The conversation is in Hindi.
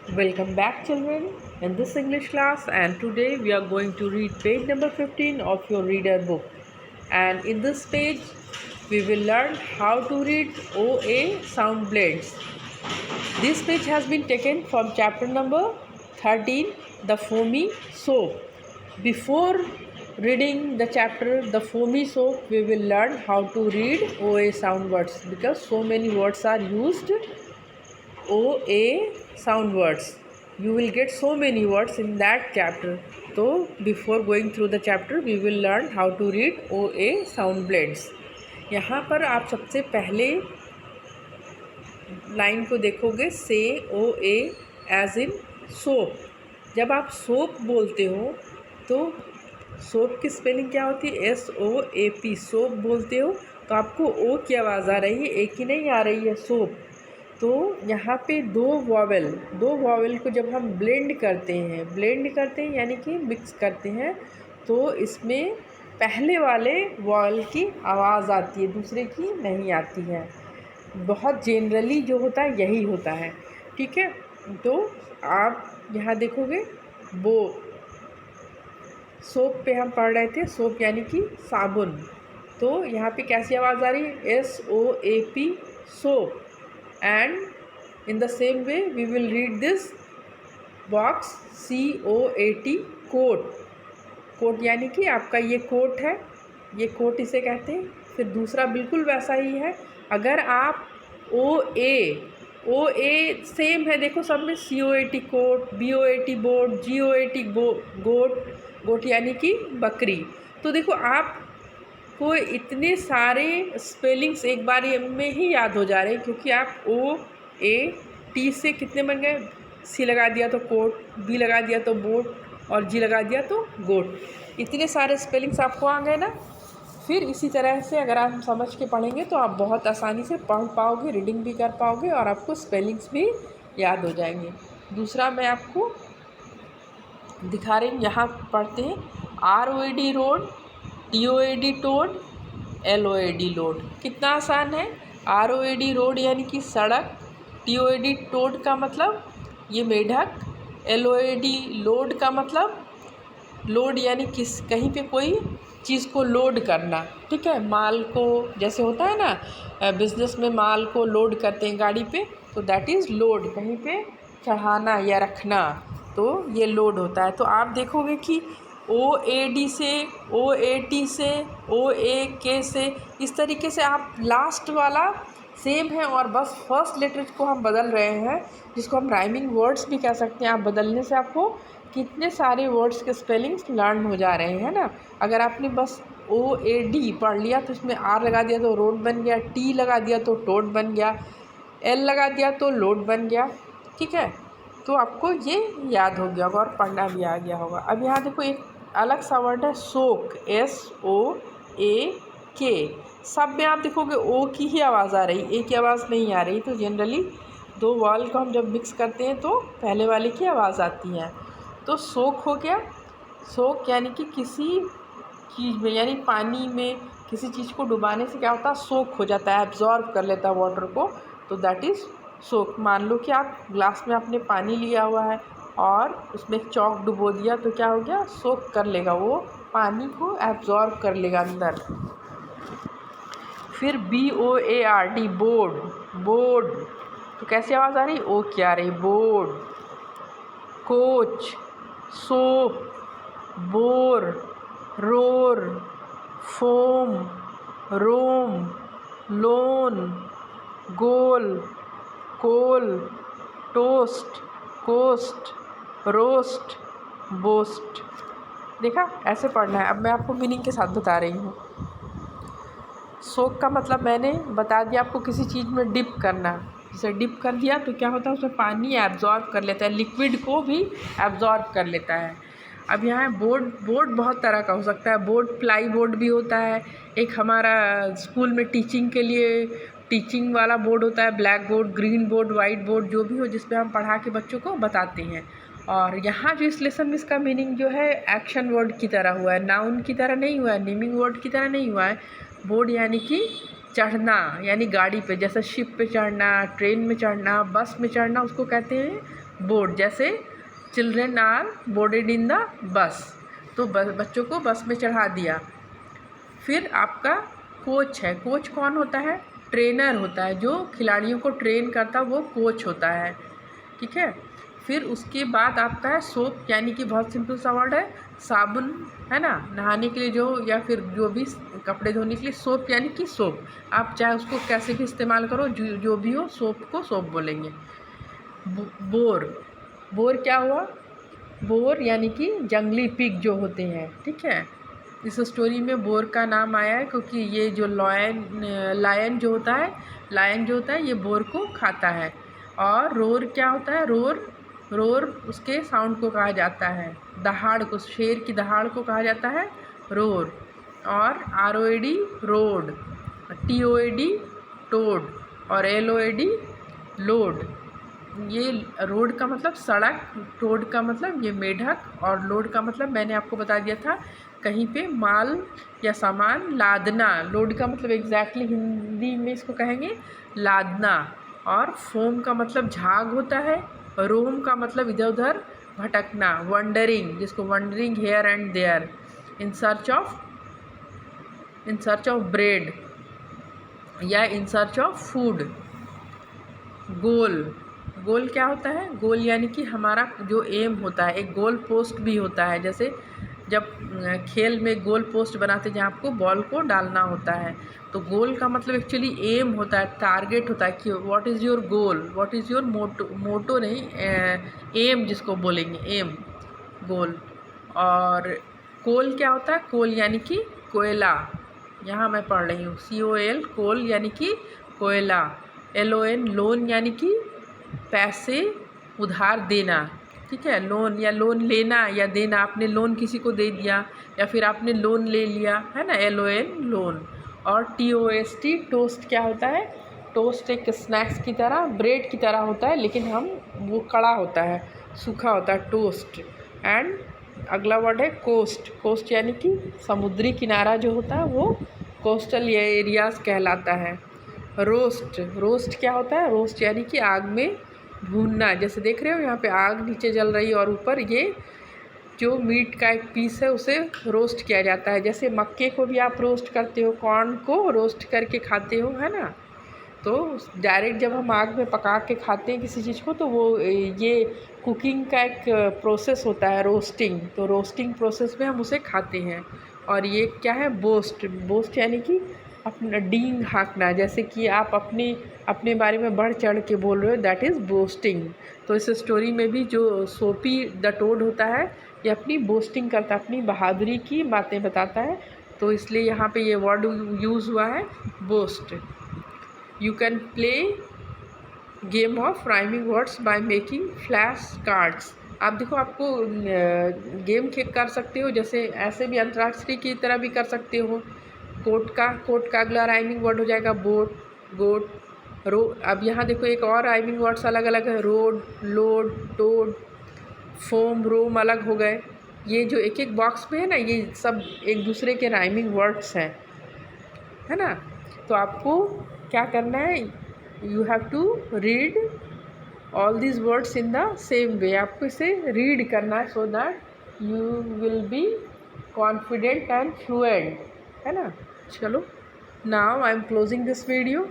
Welcome back, children, in this English class, and today we are going to read page number 15 of your reader book. And in this page, we will learn how to read OA sound blends. This page has been taken from chapter number 13, The Foamy Soap. Before reading the chapter, The Foamy Soap, we will learn how to read OA sound words because so many words are used OA sound words. You will get so many words in that chapter. So before going through the chapter, we will learn how to read OA sound blends. यहाँ पर आप सबसे पहले लाइन को देखोगे, से OA एज इन सोप. जब आप सोप बोलते हो तो सोप की स्पेलिंग क्या होती है? SOAP. सोप बोलते हो तो आपको ओ की आवाज़ आ रही है, एक ही नहीं आ रही है, सोप. तो यहाँ पे दो वॉवेल को जब हम ब्लेंड करते हैं यानी कि मिक्स करते हैं, तो इसमें पहले वाले वॉवेल की आवाज़ आती है, दूसरे की नहीं आती है. बहुत जनरली जो होता है यही होता है, ठीक है. तो आप यहाँ देखोगे, वो सोप पे हम पढ़ रहे थे, सोप यानी कि साबुन. तो यहाँ पे कैसी आवाज़ आ रही है? SOAP, soap. And in the same way we will read this box, COAT, coat. Coat यानी कि आपका ये कोट है, ये कोट इसे कहते हैं. फिर दूसरा बिल्कुल वैसा ही है. अगर आप OA सेम है, देखो सब में, COAT coat, BOAT boat, GOAT goat यानी कि बकरी. तो देखो आप को इतने सारे स्पेलिंग्स एक बार में ही याद हो जा रहे हैं, क्योंकि आप OAT से कितने बन गए? C लगा दिया तो कोट, B लगा दिया तो बोट, और G लगा दिया तो गोट. इतने सारे स्पेलिंग्स आपको आ गए ना. फिर इसी तरह से अगर आप समझ के पढ़ेंगे तो आप बहुत आसानी से पढ़ पाओगे, रीडिंग भी कर पाओगे, और आपको स्पेलिंग्स भी याद हो जाएंगे. दूसरा मैं आपको दिखा रही हूँ, यहाँ पढ़ते हैं ROAD road, TOAD toad, LOAD load. कितना आसान है. ROAD रोड यानी कि सड़क, TOAD टोड का मतलब ये मेढक, LOAD लोड का मतलब लोड यानी कहीं पे कोई चीज़ को लोड करना, ठीक है. माल को, जैसे होता है ना बिज़नेस में, माल को लोड करते हैं गाड़ी पे, तो दैट इज़ लोड. कहीं पे चढ़ाना या रखना, तो ये लोड होता है. तो आप देखोगे कि OAD से, OAT से, OAK से, इस तरीके से आप लास्ट वाला सेम है, और बस फर्स्ट लेटर को हम बदल रहे हैं, जिसको हम राइमिंग वर्ड्स भी कह सकते हैं. आप बदलने से आपको कितने सारे वर्ड्स के स्पेलिंग्स लर्न हो जा रहे हैं ना. अगर आपने बस OAD पढ़ लिया तो उसमें R लगा दिया तो रोड बन गया, T लगा दिया तो टोड बन गया, L लगा दिया तो लोड बन गया, ठीक है. तो आपको ये याद हो गया होगा और पढ़ना भी आ गया होगा. अब यहाँ देखो, एक अलग सा वर्ड है सोक, SOAK. सब में आप देखोगे ओ की ही आवाज़ आ रही, ए की आवाज़ नहीं आ रही. तो जनरली दो वॉल को हम जब मिक्स करते हैं तो पहले वाले की आवाज़ आती है. तो सोक हो गया. सोक यानी कि किसी चीज़ में, यानी पानी में किसी चीज़ को डुबाने से क्या होता है? सोक हो जाता है, एब्जॉर्ब कर लेता है वाटर को, तो दैट इज़ सोक. मान लो कि आप ग्लास में आपने पानी लिया हुआ है और उसमें चॉक डुबो दिया, तो क्या हो गया? सोक कर लेगा, वो पानी को एब्जॉर्ब कर लेगा अंदर. फिर BOARD, बोर्ड. तो कैसी आवाज़ आ रही? ओ क्या आ रही? Board. Coach, soap, bore, roar, foam, roam, loan, goal, coal, toast, coast, roast, boast. देखा, ऐसे पढ़ना है. अब मैं आपको मीनिंग के साथ बता रही हूँ. सोक का मतलब मैंने बता दिया आपको, किसी चीज़ में डिप करना. जैसे डिप कर दिया तो क्या होता है? उसमें पानी एब्जॉर्ब कर लेता है, लिक्विड को भी एब्जॉर्ब कर लेता है. अब यहाँ बोर्ड बहुत तरह का हो सकता है. बोर्ड प्लाई बोर्ड भी होता है. एक हमारा स्कूल में टीचिंग के लिए टीचिंग वाला बोर्ड होता है, black board, green board, white board, जो भी हो, जिस पे हम पढ़ा के बच्चों को बताते हैं. और यहाँ जो इस लेसन में इसका मीनिंग जो है एक्शन वर्ड की तरह हुआ है, नाउन की तरह नहीं हुआ है, नेमिंग वर्ड की तरह नहीं हुआ है. बोर्ड यानी कि चढ़ना यानी गाड़ी पे, जैसे शिप पे चढ़ना, ट्रेन में चढ़ना, बस में चढ़ना, उसको कहते हैं बोर्ड। जैसे children are boarded in the bus, तो बच्चों को बस में चढ़ा दिया। फिर आपका कोच है। कोच कौन होता है? ट्रेनर होता है, जो खिलाड़ियों को ट्रेन करता वो कोच होता है, ठीक है। फिर उसके बाद आपका है सोप, यानी कि बहुत सिंपल सा वर्ड है, साबुन, है ना, नहाने के लिए जो, या फिर जो भी कपड़े धोने के लिए सोप, यानी कि सोप। आप चाहे उसको कैसे भी इस्तेमाल करो, जो भी हो, सोप को सोप बोलेंगे। बोर, बोर क्या हुआ? बोर यानी कि जंगली पिग जो होते हैं, ठीक है। इस स्टोरी में बोर का नाम आया है क्योंकि ये जो लायन जो होता है ये बोर को खाता है। और रोर क्या होता है? रोर उसके साउंड को कहा जाता है। दहाड़ को, शेर की दहाड़ को कहा जाता है रोर। और ROAD रोड, TOAD टोड, और LOAD लोड। ये रोड का मतलब सड़क, टोड का मतलब ये मेढक, और लोड का मतलब मैंने आपको बता दिया था कहीं पे माल या सामान लादना। लोड का मतलब एग्जैक्टली हिंदी में इसको कहेंगे लादना। और फोम का मतलब झाग होता है। रोम का मतलब इधर उधर भटकना। वंडरिंग, जिसको wandering here and there. In search of bread या in search of food. Goal क्या होता है? गोल यानी कि हमारा जो एम होता है। एक गोल पोस्ट भी होता है, जैसे जब खेल में गोल पोस्ट बनाते हैं जहाँ आपको बॉल को डालना होता है, तो गोल का मतलब एक्चुअली एम होता है, टारगेट होता है कि what is your goal, what is your motto नहीं, एम जिसको बोलेंगे, एम, गोल। और कोल क्या होता है? कोल यानी कि कोयला। यहाँ मैं पढ़ रही हूँ COL, कोल यानी कि कोयला। LON लोन यानी कि पैसे उधार देना, ठीक है। लोन या लोन लेना या देना, आपने लोन किसी को दे दिया या फिर आपने लोन ले लिया, है ना, LON लोन। और TOST टोस्ट क्या होता है? टोस्ट एक स्नैक्स की तरह, ब्रेड की तरह होता है, लेकिन वो कड़ा होता है, सूखा होता है, टोस्ट। एंड अगला वर्ड है कोस्ट। कोस्ट यानी कि समुद्री किनारा जो होता है वो कोस्टल एरियाज कहलाता है। रोस्ट क्या होता है? रोस्ट यानी कि आग में भूनना। जैसे देख रहे हो यहाँ पे आग नीचे जल रही है और ऊपर ये जो मीट का एक पीस है उसे रोस्ट किया जाता है। जैसे मक्के को भी आप रोस्ट करते हो, कॉर्न को रोस्ट करके खाते हो, है ना। तो डायरेक्ट जब हम आग में पका के खाते हैं किसी चीज़ को, तो वो ये कुकिंग का एक प्रोसेस होता है, रोस्टिंग। तो रोस्टिंग प्रोसेस में हम उसे खाते हैं। और ये क्या है? बोस्ट यानी कि अपना डींग हाँकना, जैसे कि आप अपने बारे में बढ़ चढ़ के बोल रहे हो, दैट इज़ बोस्टिंग। तो इस स्टोरी में भी जो सोपी द टोड होता है ये अपनी बोस्टिंग करता है, अपनी बहादुरी की बातें बताता है, तो इसलिए यहाँ पे ये वर्ड यूज़ हुआ है, boast. You can play game of rhyming words by making flash cards. आप देखो, आपको गेम कर सकते हो, जैसे ऐसे भी अंतराक्षरी की तरह भी कर सकते हो। कोट का अगला राइमिंग वर्ड हो जाएगा बोट, गोट, रो। अब यहाँ देखो एक और राइमिंग वर्ड्स अलग अलग है, रोड, लोड, टोड, फोम, रोम अलग हो गए। ये जो एक एक बॉक्स में है ना, ये सब एक दूसरे के राइमिंग वर्ड्स हैं, है ना। तो आपको क्या करना है? You have to read all these words in the same way. आपको इसे रीड करना है so that you will be confident and fluent, है ना। चलो, now I am closing this video.